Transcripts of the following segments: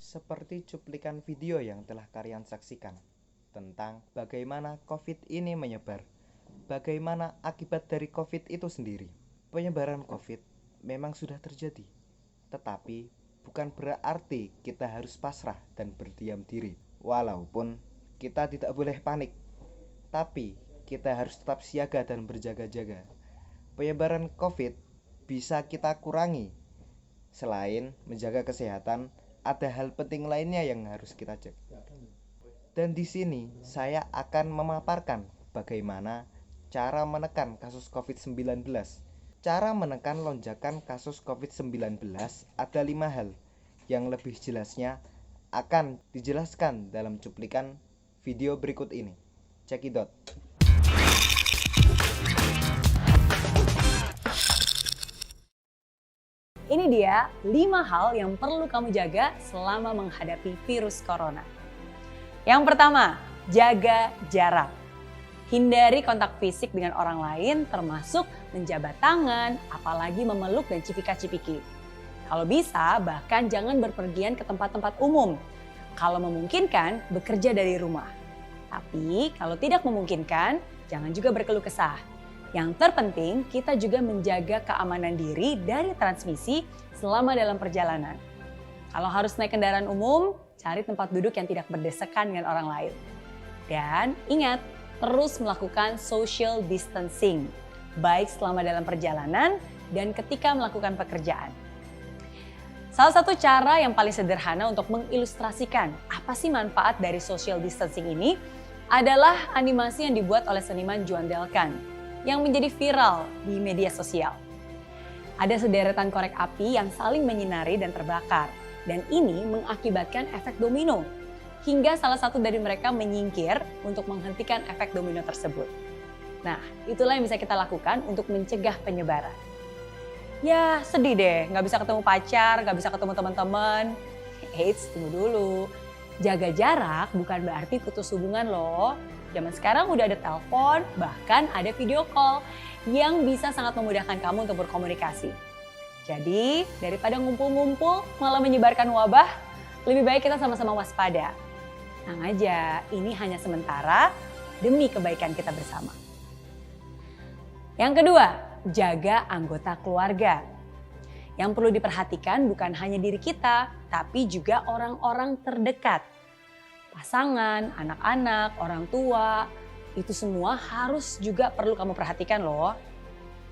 Seperti cuplikan video yang telah kalian saksikan tentang bagaimana COVID ini menyebar, bagaimana akibat dari COVID itu sendiri. Penyebaran COVID memang sudah terjadi, tetapi bukan berarti kita harus pasrah dan berdiam diri. Walaupun kita tidak boleh panik, tapi kita harus tetap siaga dan berjaga-jaga. Penyebaran COVID bisa kita kurangi. Selain menjaga kesehatan, ada hal penting lainnya yang harus kita cek. Dan di sini saya akan memaparkan bagaimana cara menekan kasus COVID-19. Cara menekan lonjakan kasus COVID-19 ada 5 hal yang lebih jelasnya akan dijelaskan dalam cuplikan video berikut ini. Cekidot. Ini dia 5 hal yang perlu kamu jaga selama menghadapi virus corona. Yang pertama, jaga jarak. Hindari kontak fisik dengan orang lain termasuk menjabat tangan, apalagi memeluk dan cipika-cipiki. Kalau bisa, bahkan jangan berpergian ke tempat-tempat umum. Kalau memungkinkan, bekerja dari rumah. Tapi kalau tidak memungkinkan, jangan juga berkeluh kesah. Yang terpenting, kita juga menjaga keamanan diri dari transmisi selama dalam perjalanan. Kalau harus naik kendaraan umum, cari tempat duduk yang tidak berdesakan dengan orang lain. Dan ingat, terus melakukan social distancing, baik selama dalam perjalanan dan ketika melakukan pekerjaan. Salah satu cara yang paling sederhana untuk mengilustrasikan apa sih manfaat dari social distancing ini adalah animasi yang dibuat oleh seniman Juan Delkan yang menjadi viral di media sosial. Ada sederetan korek api yang saling menyinari dan terbakar, dan ini mengakibatkan efek domino, hingga salah satu dari mereka menyingkir untuk menghentikan efek domino tersebut. Nah, itulah yang bisa kita lakukan untuk mencegah penyebaran. Ya, sedih deh, nggak bisa ketemu pacar, nggak bisa ketemu teman-teman. Eits, tunggu dulu. Jaga jarak bukan berarti putus hubungan loh. Zaman sekarang udah ada telepon, bahkan ada video call yang bisa sangat memudahkan kamu untuk berkomunikasi. Jadi, daripada ngumpul-ngumpul malah menyebarkan wabah, lebih baik kita sama-sama waspada. Tenang aja, ini hanya sementara demi kebaikan kita bersama. Yang kedua, jaga anggota keluarga. Yang perlu diperhatikan bukan hanya diri kita, tapi juga orang-orang terdekat. Pasangan, anak-anak, orang tua, itu semua harus juga perlu kamu perhatikan loh.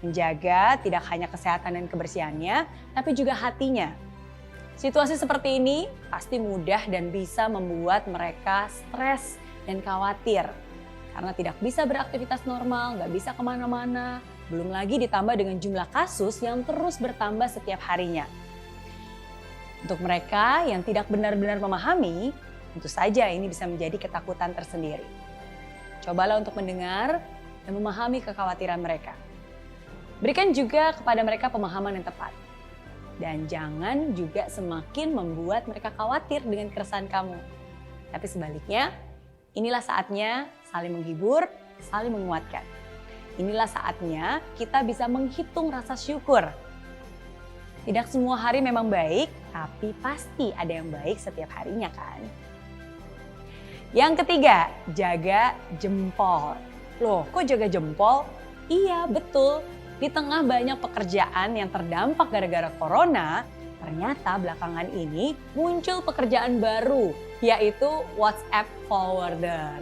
Menjaga tidak hanya kesehatan dan kebersihannya, tapi juga hatinya. Situasi seperti ini pasti mudah dan bisa membuat mereka stres dan khawatir. Karena tidak bisa beraktivitas normal, nggak bisa kemana-mana. Belum lagi ditambah dengan jumlah kasus yang terus bertambah setiap harinya. Untuk mereka yang tidak benar-benar memahami, tentu saja ini bisa menjadi ketakutan tersendiri. Cobalah untuk mendengar dan memahami kekhawatiran mereka. Berikan juga kepada mereka pemahaman yang tepat. Dan jangan juga semakin membuat mereka khawatir dengan keresahan kamu. Tapi sebaliknya, inilah saatnya saling menghibur, saling menguatkan. Inilah saatnya kita bisa menghitung rasa syukur. Tidak semua hari memang baik, tapi pasti ada yang baik setiap harinya kan. Yang ketiga, jaga jempol. Loh, kok jaga jempol? Iya, betul. Di tengah banyak pekerjaan yang terdampak gara-gara corona, ternyata belakangan ini muncul pekerjaan baru, yaitu WhatsApp forwarder.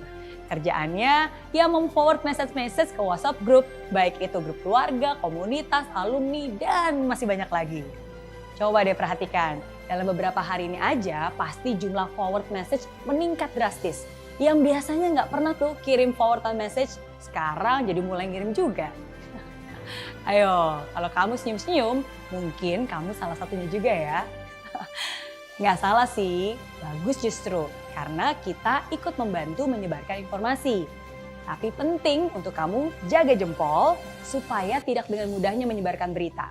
Kerjaannya ya memforward message-message ke WhatsApp group, baik itu grup keluarga, komunitas, alumni, dan masih banyak lagi. Coba deh perhatikan, dalam beberapa hari ini aja pasti jumlah forward message meningkat drastis. Yang biasanya nggak pernah tuh kirim forward message, sekarang jadi mulai ngirim juga. Ayo, kalau kamu senyum-senyum, mungkin kamu salah satunya juga ya. Nggak salah sih, bagus justru. Karena kita ikut membantu menyebarkan informasi. Tapi penting untuk kamu jaga jempol supaya tidak dengan mudahnya menyebarkan berita.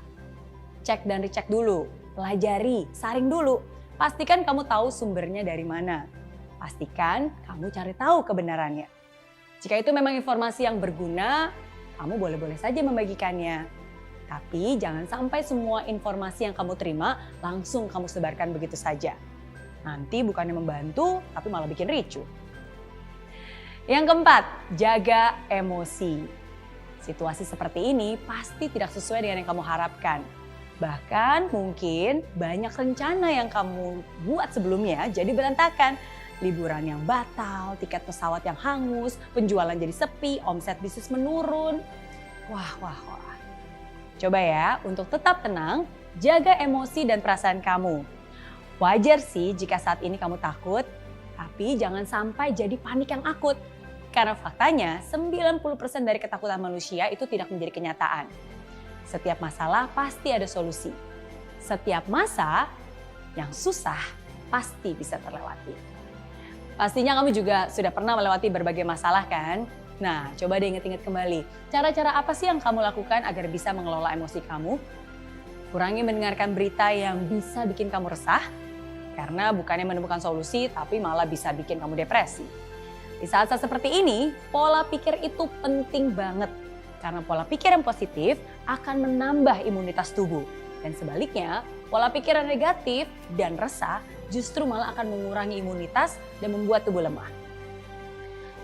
Cek dan recheck dulu, pelajari, saring dulu. Pastikan kamu tahu sumbernya dari mana. Pastikan kamu cari tahu kebenarannya. Jika itu memang informasi yang berguna, kamu boleh-boleh saja membagikannya. Tapi jangan sampai semua informasi yang kamu terima langsung kamu sebarkan begitu saja. Nanti bukannya membantu, tapi malah bikin ricuh. Yang keempat, jaga emosi. Situasi seperti ini pasti tidak sesuai dengan yang kamu harapkan. Bahkan mungkin banyak rencana yang kamu buat sebelumnya jadi berantakan. Liburan yang batal, tiket pesawat yang hangus, penjualan jadi sepi, omset bisnis menurun. Wah. Coba ya untuk tetap tenang, jaga emosi dan perasaan kamu. Wajar sih jika saat ini kamu takut, tapi jangan sampai jadi panik yang akut. Karena faktanya 90% dari ketakutan manusia itu tidak menjadi kenyataan. Setiap masalah pasti ada solusi. Setiap masa yang susah pasti bisa terlewati. Pastinya kamu juga sudah pernah melewati berbagai masalah kan? Nah, coba deh ingat-ingat kembali. Cara-cara apa sih yang kamu lakukan agar bisa mengelola emosi kamu? Kurangi mendengarkan berita yang bisa bikin kamu resah. Karena bukannya menemukan solusi, tapi malah bisa bikin kamu depresi. Di saat-saat seperti ini, pola pikir itu penting banget. Karena pola pikir yang positif akan menambah imunitas tubuh. Dan sebaliknya, pola pikir yang negatif dan resah justru malah akan mengurangi imunitas dan membuat tubuh lemah.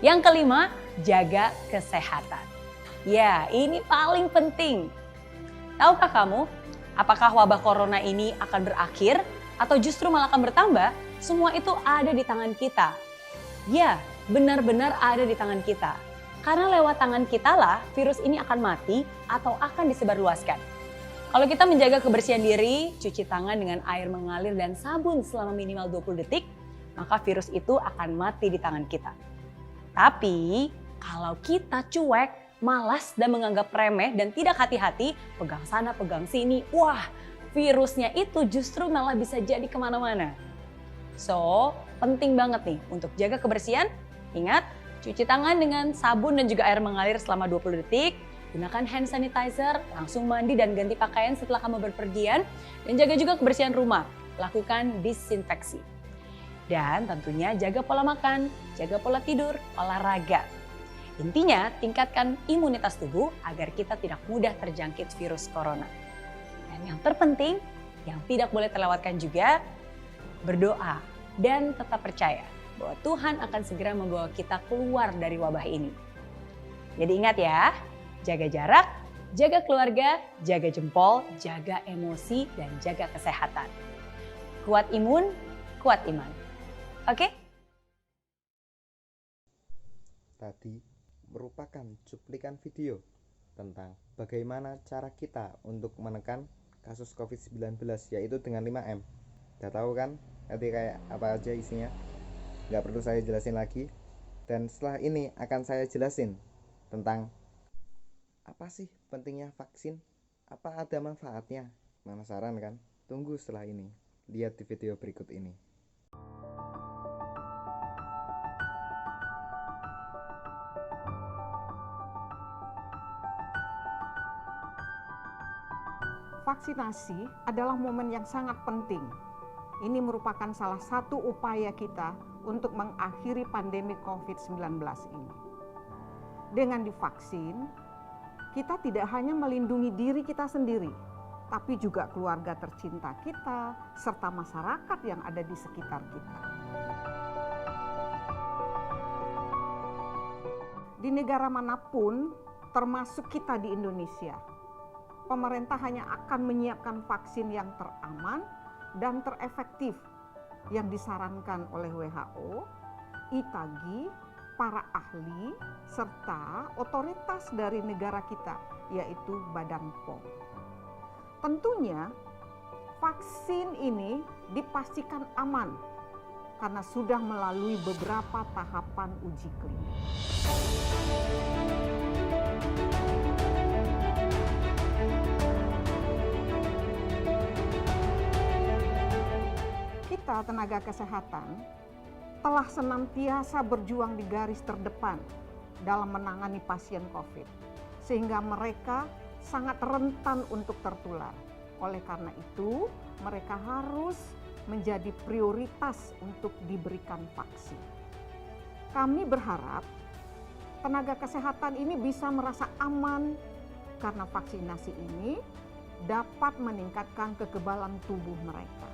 Yang kelima, jaga kesehatan. Ya, ini paling penting. Tahukah kamu, apakah wabah corona ini akan berakhir atau justru malah akan bertambah? Semua itu ada di tangan kita. Ya, benar-benar ada di tangan kita. Karena lewat tangan kita lah virus ini akan mati atau akan disebarluaskan. Kalau kita menjaga kebersihan diri, cuci tangan dengan air mengalir dan sabun selama minimal 20 detik, maka virus itu akan mati di tangan kita. Tapi kalau kita cuek, malas dan menganggap remeh dan tidak hati-hati, pegang sana, pegang sini, wah virusnya itu justru malah bisa jadi kemana-mana. So, penting banget nih untuk jaga kebersihan. Ingat, cuci tangan dengan sabun dan juga air mengalir selama 20 detik. Gunakan hand sanitizer, langsung mandi dan ganti pakaian setelah kamu berpergian. Dan jaga juga kebersihan rumah. Lakukan disinfeksi. Dan tentunya jaga pola makan, jaga pola tidur, olahraga. Intinya, tingkatkan imunitas tubuh agar kita tidak mudah terjangkit virus corona. Dan yang terpenting, yang tidak boleh terlewatkan juga, berdoa dan tetap percaya bahwa Tuhan akan segera membawa kita keluar dari wabah ini. Jadi ingat ya, jaga jarak, jaga keluarga, jaga jempol, jaga emosi, dan jaga kesehatan. Kuat imun, kuat iman. Oke? Tadi merupakan cuplikan video tentang bagaimana cara kita untuk menekan kasus COVID-19, yaitu dengan 5M. Udah tahu kan nanti kayak apa aja isinya? Nggak perlu saya jelasin lagi. Dan setelah ini akan saya jelasin tentang apa sih pentingnya vaksin, apa ada manfaatnya. Penasaran kan? Tunggu setelah ini, lihat di video berikut ini. Vaksinasi adalah momen yang sangat penting. Ini merupakan salah satu upaya kita untuk mengakhiri pandemi COVID-19 ini. Dengan divaksin, kita tidak hanya melindungi diri kita sendiri, tapi juga keluarga tercinta kita, serta masyarakat yang ada di sekitar kita. Di negara manapun, termasuk kita di Indonesia, pemerintah hanya akan menyiapkan vaksin yang teraman dan terefektif yang disarankan oleh WHO, ITAGI, para ahli, serta otoritas dari negara kita, yaitu Badan POM. Tentunya, vaksin ini dipastikan aman karena sudah melalui beberapa tahapan uji klinis. Kita tenaga kesehatan telah senantiasa berjuang di garis terdepan dalam menangani pasien COVID, sehingga mereka sangat rentan untuk tertular. Oleh karena itu, mereka harus menjadi prioritas untuk diberikan vaksin. Kami berharap tenaga kesehatan ini bisa merasa aman karena vaksinasi ini dapat meningkatkan kekebalan tubuh mereka.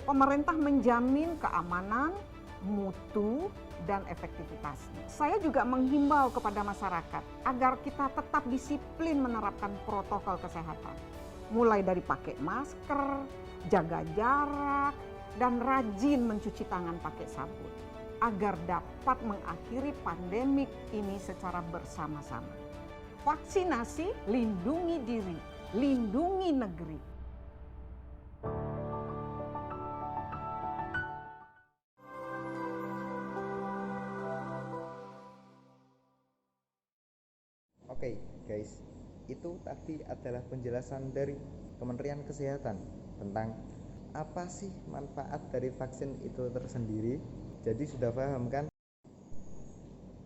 Pemerintah menjamin keamanan, mutu, dan efektivitasnya. Saya juga menghimbau kepada masyarakat agar kita tetap disiplin menerapkan protokol kesehatan. Mulai dari pakai masker, jaga jarak, dan rajin mencuci tangan pakai sabun agar dapat mengakhiri pandemik ini secara bersama-sama. Vaksinasi, lindungi diri, lindungi negeri. Oke, guys, itu tadi adalah penjelasan dari Kementerian Kesehatan tentang apa sih manfaat dari vaksin itu tersendiri. Jadi sudah paham kan?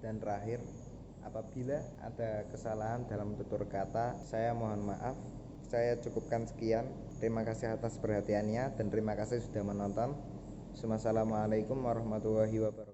Dan terakhir, apabila ada kesalahan dalam tutur kata, saya mohon maaf. Saya cukupkan sekian. Terima kasih atas perhatiannya dan terima kasih sudah menonton. Wassalamualaikum warahmatullahi wabarakatuh.